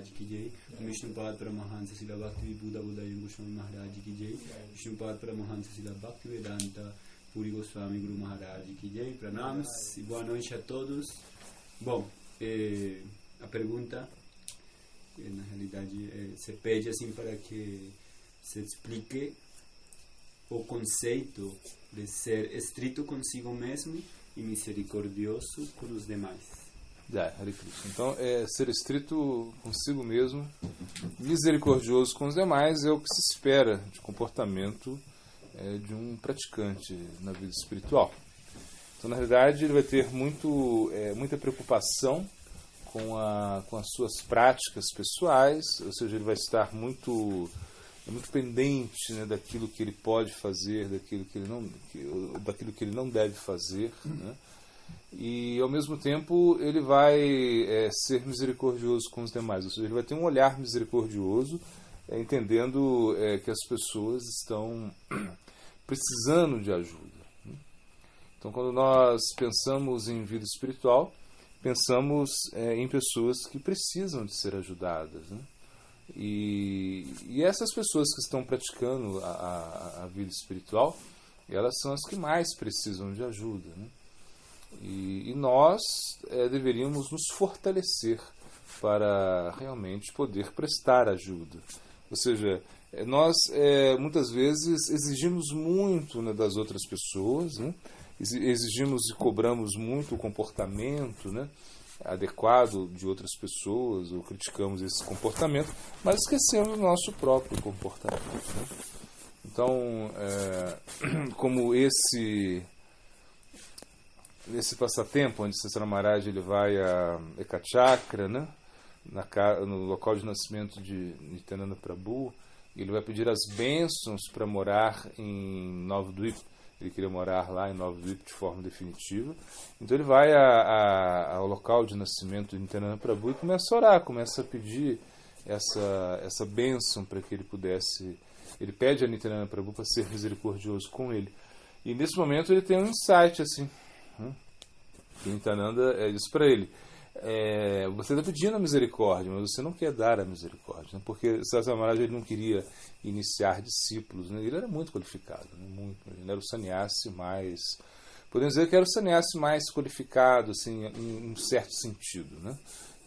Maharaj ki jai, Vishnupad Paramahansa Srila Bhaktivedanta Buddhayam Goswami Maharaj ki jai, Vishnupad Paramahansa Srila Bhaktivedanta Puri Goswami Guru Maharaj ki jai. Pranams e boa noite a todos. Bom, a pergunta, na realidade, se pede assim para que se explique o conceito de ser estrito consigo mesmo e misericordioso com os demais. Hare Krishna. Então, ser estrito consigo mesmo, misericordioso com os demais, é o que se espera de comportamento de um praticante na vida espiritual. Então, na realidade, ele vai ter muita preocupação com as suas práticas pessoais, ou seja, ele vai estar muito pendente, né, daquilo que ele pode fazer, daquilo que ele não deve fazer, né? E ao mesmo tempo ele vai ser misericordioso com os demais, ou seja, ele vai ter um olhar misericordioso, entendendo que as pessoas estão precisando de ajuda. Então, quando nós pensamos em vida espiritual, pensamos em pessoas que precisam de ser ajudadas, né? E essas pessoas que estão praticando a vida espiritual, elas são as que mais precisam de ajuda, né? E nós deveríamos nos fortalecer para realmente poder prestar ajuda. Ou seja, nós muitas vezes exigimos muito, né, das outras pessoas, né? Exigimos e cobramos muito o comportamento, né, adequado de outras pessoas, ou criticamos esse comportamento, mas esquecemos o nosso próprio comportamento, né? Então, como esse passatempo, onde Sasana Maharaj ele vai a Ekachakra, né, no local de nascimento de Nityananda Prabhu, ele vai pedir as bênçãos para morar em Navadvip. Ele queria morar lá em Navadvip de forma definitiva. Então ele vai ao local de nascimento de Nityananda Prabhu e começa a orar, começa a pedir essa bênção para que ele pudesse... Ele pede a Nityananda Prabhu para ser misericordioso com ele. E nesse momento ele tem um insight assim, que Nityananda diz para ele: você está pedindo a misericórdia, mas você não quer dar a misericórdia, né? Porque Sasana Maharaj ele não queria iniciar discípulos, né? Ele era muito qualificado, né? Ele era o sannyasi mais, podemos dizer que era o sannyasi mais qualificado, assim, em um certo sentido, né?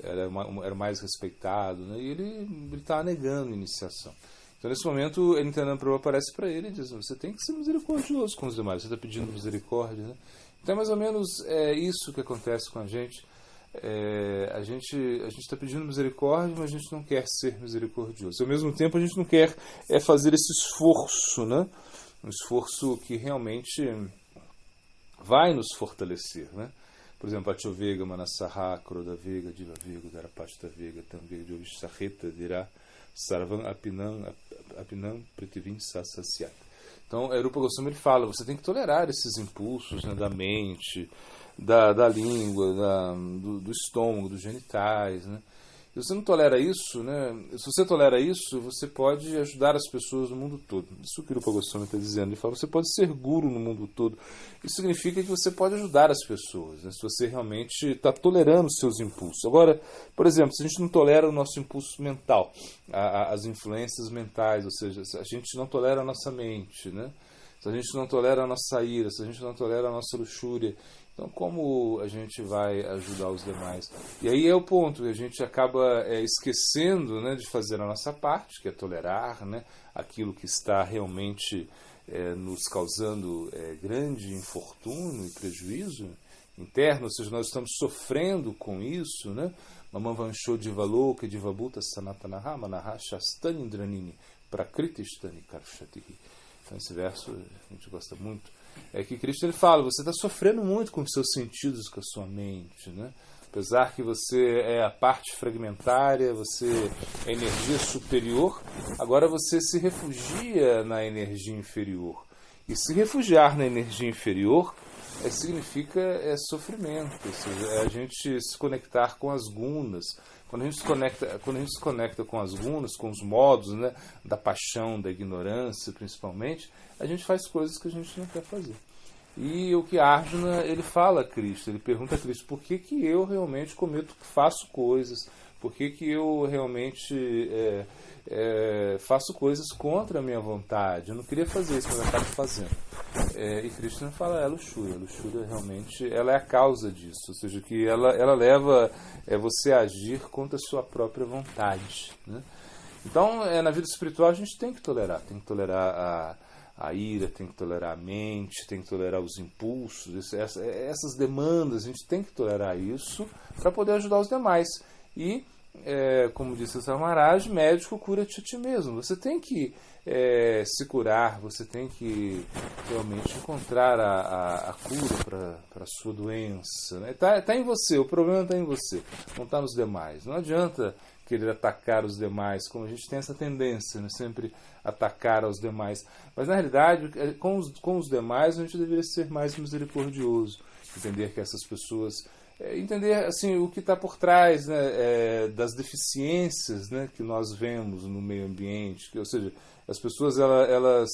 Era mais respeitado, né? E ele estava negando a iniciação. Então, nesse momento, o Nityananda Prabhu aparece para ele e diz: você tem que ser misericordioso com os demais, você está pedindo misericórdia, né? Então, é mais ou menos isso que acontece com a gente. A gente está pedindo misericórdia, mas a gente não quer ser misericordioso. Ao mesmo tempo, a gente não quer fazer esse esforço, né? Um esforço que realmente vai nos fortalecer, né? Por exemplo, Achovega, Manasaha, Kroda Vega, Diva Vega, Dharapashta Vega, Tamvega, Jovisaheta, Dirá, Sarvam Apinam Pritivim Sasasyat. Então, Rupa Goswami ele fala: você tem que tolerar esses impulsos, né, da mente, da língua, do estômago, dos genitais, né? Se você não tolera isso, né, se você tolera isso, você pode ajudar as pessoas no mundo todo. Isso que o Rupa Goswami está dizendo. Ele fala: você pode ser guru no mundo todo. Isso significa que você pode ajudar as pessoas, né, se você realmente está tolerando os seus impulsos. Agora, por exemplo, se a gente não tolera o nosso impulso mental, as influências mentais, ou seja, se a gente não tolera a nossa mente, né, se a gente não tolera a nossa ira, se a gente não tolera a nossa luxúria, então como a gente vai ajudar os demais? E aí é o ponto, a gente acaba esquecendo, né, de fazer a nossa parte, que é tolerar, né, aquilo que está realmente nos causando grande infortúnio e prejuízo interno, ou seja, nós estamos sofrendo com isso, né? Mamavancho Divaloka Divabhuta Sanatanaha Manaha Shastanindranini Prakritistani Karshatihi. Então esse verso a gente gosta muito. É que Cristo ele fala: você está sofrendo muito com os seus sentidos, com a sua mente, né? Apesar que você é a parte fragmentária, você é a energia superior, agora você se refugia na energia inferior. E se refugiar na energia inferior significa sofrimento, ou seja, é a gente se conectar com as gunas. Quando a gente se conecta com as gunas, com os modos, né, da paixão, da ignorância principalmente, a gente faz coisas que a gente não quer fazer. E o que Arjuna ele fala a Cristo, ele pergunta a Cristo: por que eu realmente faço coisas, Por que eu realmente faço coisas contra a minha vontade? Eu não queria fazer isso, mas eu acabo fazendo. E Krishna fala, a luxúria. A luxúria realmente ela é a causa disso. Ou seja, que ela leva você a agir contra a sua própria vontade, né? Então, na vida espiritual a gente tem que tolerar. Tem que tolerar a ira, tem que tolerar a mente, tem que tolerar os impulsos, essas demandas, a gente tem que tolerar isso para poder ajudar os demais. E, como disse o Samaraj, médico, cura-te a ti mesmo. Você tem que se curar, você tem que realmente encontrar a cura para a sua doença, né? Tá em você, o problema está em você, não está nos demais. Não adianta querer atacar os demais, como a gente tem essa tendência, né? Sempre atacar aos demais. Mas, na realidade, com os demais, a gente deveria ser mais misericordioso, entender que essas pessoas... entender assim, o que está por trás, né, das deficiências, né, que nós vemos no meio ambiente. Ou seja, as pessoas elas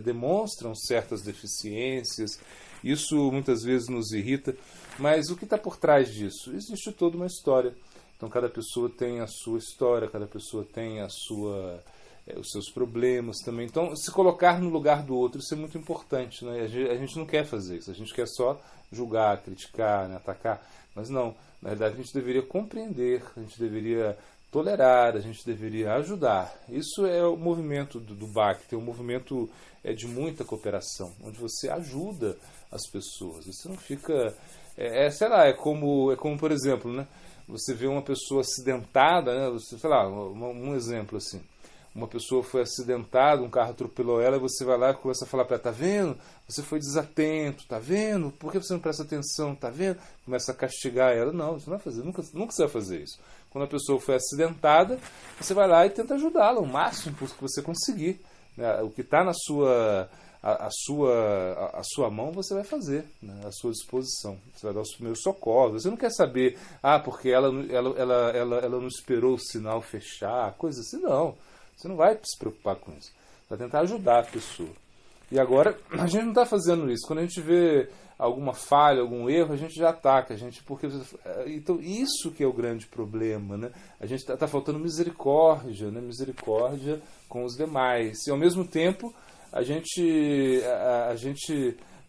demonstram certas deficiências, isso muitas vezes nos irrita, mas o que está por trás disso? Existe toda uma história. Então cada pessoa tem a sua história, cada pessoa tem os seus problemas também. Então se colocar no lugar do outro, isso é muito importante, né? A gente não quer fazer isso, a gente quer só julgar, criticar, né, atacar, mas não, na verdade a gente deveria compreender, a gente deveria tolerar, a gente deveria ajudar. Isso é o movimento do Bhakti, é um movimento de muita cooperação, onde você ajuda as pessoas, você não fica... sei lá, é como por exemplo, né? Você vê uma pessoa acidentada, né? Sei lá, um exemplo assim. Uma pessoa foi acidentada, um carro atropelou ela, e você vai lá e começa a falar para ela, tá vendo? Você foi desatento, tá vendo? Por que você não presta atenção, tá vendo? Começa a castigar ela. Não, você não vai fazer, nunca você vai fazer isso. Quando a pessoa foi acidentada, você vai lá e tenta ajudá-la o máximo que você conseguir, né? O que está na a sua mão você vai fazer, né? À sua disposição. Você vai dar os primeiros socorros. Você não quer saber, porque ela não esperou o sinal fechar, coisa assim, não. Você não vai se preocupar com isso. Você vai tentar ajudar a pessoa. E agora, a gente não está fazendo isso. Quando a gente vê alguma falha, algum erro, a gente já ataca. Então, isso que é o grande problema, né? A gente está faltando misericórdia, né? Misericórdia com os demais. E, ao mesmo tempo, a gente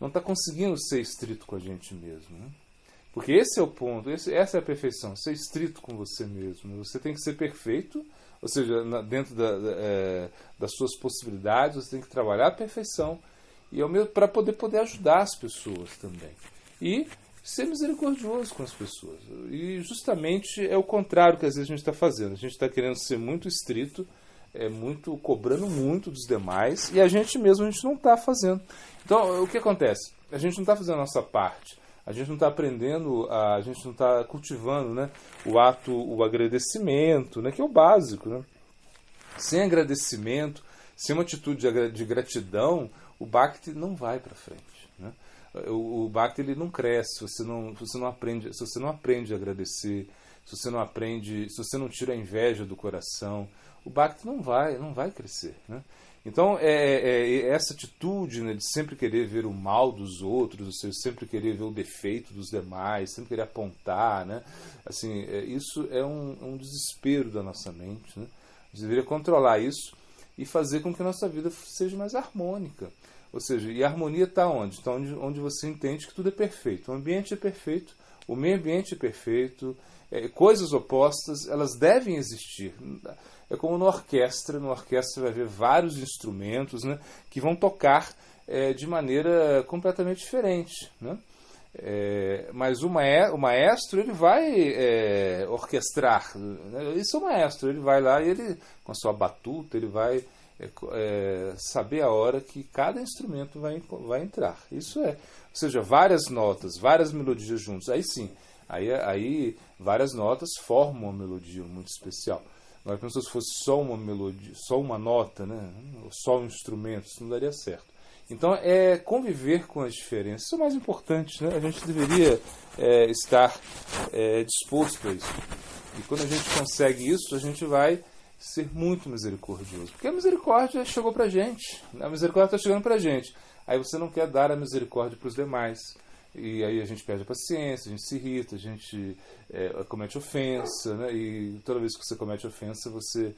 não está conseguindo ser estrito com a gente mesmo, né? Porque esse é o ponto, essa é a perfeição, ser estrito com você mesmo. Você tem que ser perfeito, ou seja, dentro das suas possibilidades, você tem que trabalhar a perfeição e para poder ajudar as pessoas também. E ser misericordioso com as pessoas. E justamente é o contrário que às vezes a gente está fazendo. A gente está querendo ser muito estrito, cobrando muito dos demais, e a gente mesmo não está fazendo. Então, o que acontece? A gente não está fazendo a nossa parte. A gente não está aprendendo, a gente não está cultivando, né, o agradecimento, né, que é o básico, né? Sem agradecimento, sem uma atitude de gratidão, o Bhakti não vai para frente, né? O Bhakti ele não cresce se você não aprende a agradecer, se você não tira a inveja do coração, o Bhakti não vai crescer, né? Então, essa atitude, né, de sempre querer ver o mal dos outros, ou seja, sempre querer ver o defeito dos demais, sempre querer apontar, né? Assim, isso é um desespero da nossa mente, né? A gente deveria controlar isso e fazer com que a nossa vida seja mais harmônica. Ou seja, e a harmonia está onde? Está onde você entende que tudo é perfeito. O ambiente é perfeito, o meio ambiente é perfeito, coisas opostas, elas devem existir. É como na orquestra vai haver vários instrumentos, né, que vão tocar de maneira completamente diferente, né? Mas o maestro ele vai orquestrar, né? Isso é o maestro, ele vai lá e ele, com a sua batuta, ele vai saber a hora que cada instrumento vai entrar. Isso ou seja, várias notas, várias melodias juntas. Aí sim, aí várias notas formam uma melodia muito especial. Não é como se fosse só uma melodia, só uma nota, né? Só um instrumento, isso não daria certo. Então, conviver com as diferenças. Isso é o mais importante, né? A gente deveria estar disposto a isso. E quando a gente consegue isso, a gente vai ser muito misericordioso. Porque a misericórdia chegou pra gente. A misericórdia está chegando pra gente. Aí você não quer dar a misericórdia para os demais. e aí a gente perde a paciência, a gente se irrita, a gente comete ofensa, né? E toda vez que você comete ofensa, você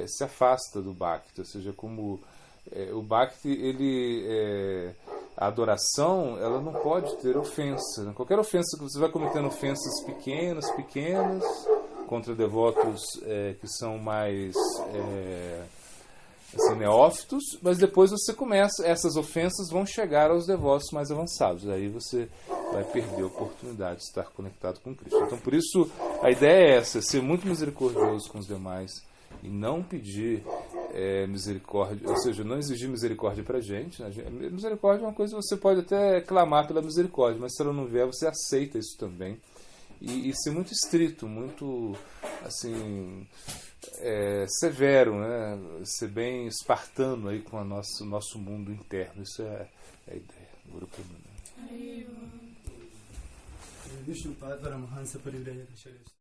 se afasta do Bhakti, ou seja, como o Bhakti, a adoração, ela não pode ter ofensa, né? Qualquer ofensa que você vai cometendo, ofensas pequenas, contra devotos que são mais assim, neófitos, mas depois você começa, essas ofensas vão chegar aos devotos mais avançados, aí você vai perder a oportunidade de estar conectado com Cristo. Então, por isso, a ideia é essa, ser muito misericordioso com os demais e não pedir misericórdia, ou seja, não exigir misericórdia para a gente, né? Misericórdia é uma coisa que você pode até clamar pela misericórdia, mas se ela não vier, você aceita isso também. E ser muito estrito, muito assim, severo, né? Ser bem espartano aí com o nosso mundo interno. Isso é a ideia. Guru Pramananda. Vishnu Pad Paramahansa Parivrajaka Sharif.